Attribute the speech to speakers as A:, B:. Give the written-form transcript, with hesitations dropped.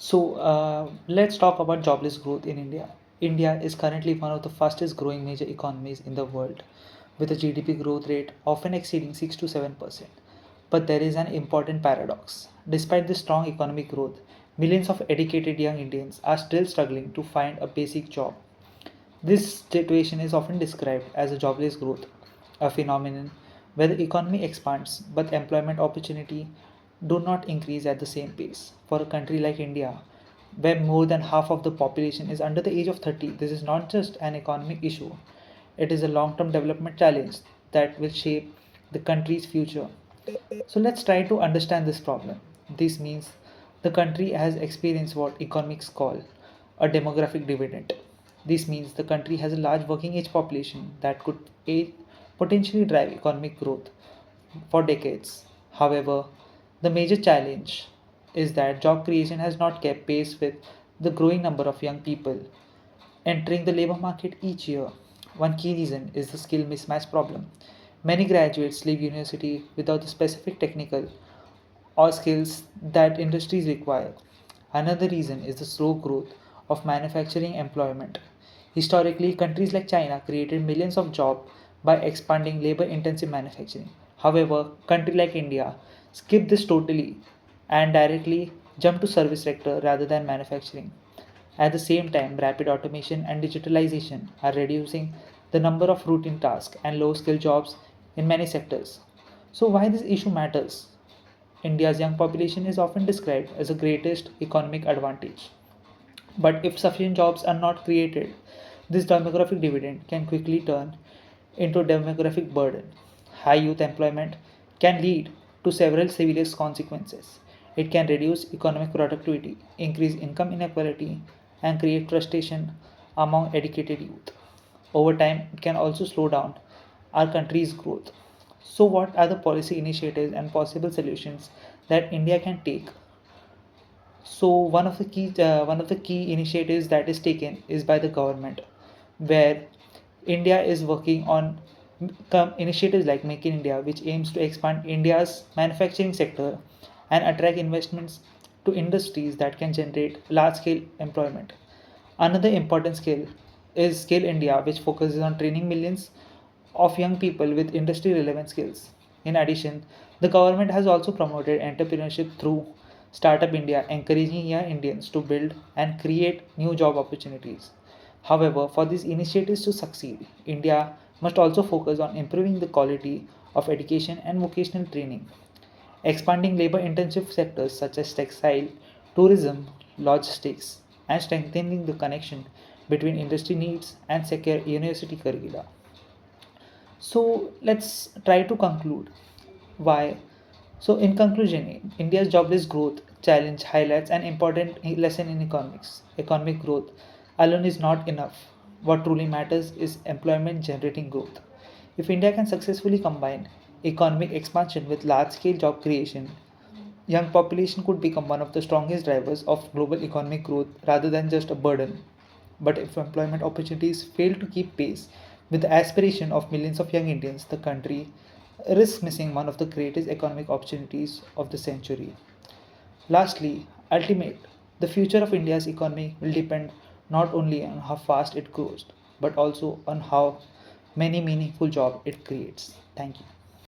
A: Let's talk about jobless growth in India. India is currently one of the fastest growing major economies in the world, with a GDP growth rate often exceeding 6 to 7%. But there is an important paradox. Despite this strong economic growth, millions of educated young Indians are still struggling to find a basic job. This situation is often described as a jobless growth, a phenomenon where the economy expands but employment opportunity do not increase at the same pace. For a country like India, where more than half of the population is under the age of 30, this is not just an economic issue, it is a long term development challenge that will shape the country's future. So let's try to understand this problem. This means the country has experienced what economics call a demographic dividend. This means the country has a large working age population that could potentially drive economic growth for decades. However, the major challenge is that job creation has not kept pace with the growing number of young people entering the labor market each year. One key reason is the skill mismatch problem. Many graduates leave university without the specific technical or skills that industries require. Another reason is the slow growth of manufacturing employment. Historically, countries like China created millions of jobs by expanding labor intensive manufacturing. However, country like India skipped this totally and directly jumped to service sector rather than manufacturing. At the same time, rapid automation and digitalization are reducing the number of routine tasks and low skill jobs in many sectors. So, why this issue matters? India's young population is often described as the greatest economic advantage. But if sufficient jobs are not created, this demographic dividend can quickly turn into a demographic burden. High youth employment can lead to several serious consequences. It can reduce economic productivity, increase income inequality, and create frustration among educated youth. Over time, it can also slow down our country's growth. So, what are the policy initiatives and possible solutions that India can take? So one of the key initiatives that is taken is by the government, where India is working on initiatives like Make in India, which aims to expand India's manufacturing sector and attract investments to industries that can generate large-scale employment. Another important skill is Skill India, which focuses on training millions of young people with industry relevant skills. In addition, the government has also promoted entrepreneurship through Startup India, encouraging young Indians to build and create new job opportunities. However, for these initiatives to succeed, India must also focus on improving the quality of education and vocational training, expanding labor intensive sectors such as textile, tourism, logistics, and strengthening the connection between industry needs and secure university curricula. So let's try to conclude why. So, in conclusion, India's jobless growth challenge highlights an important lesson in economics. Economic growth alone is not enough. What truly matters is employment generating growth. If India can successfully combine economic expansion with large scale job creation, young population could become one of the strongest drivers of global economic growth rather than just a burden. But if employment opportunities fail to keep pace with the aspiration of millions of young Indians, the country risks missing one of the greatest economic opportunities of the century. Lastly, ultimate, the future of India's economy will depend not only on how fast it grows, but also on how many meaningful jobs it creates. Thank you.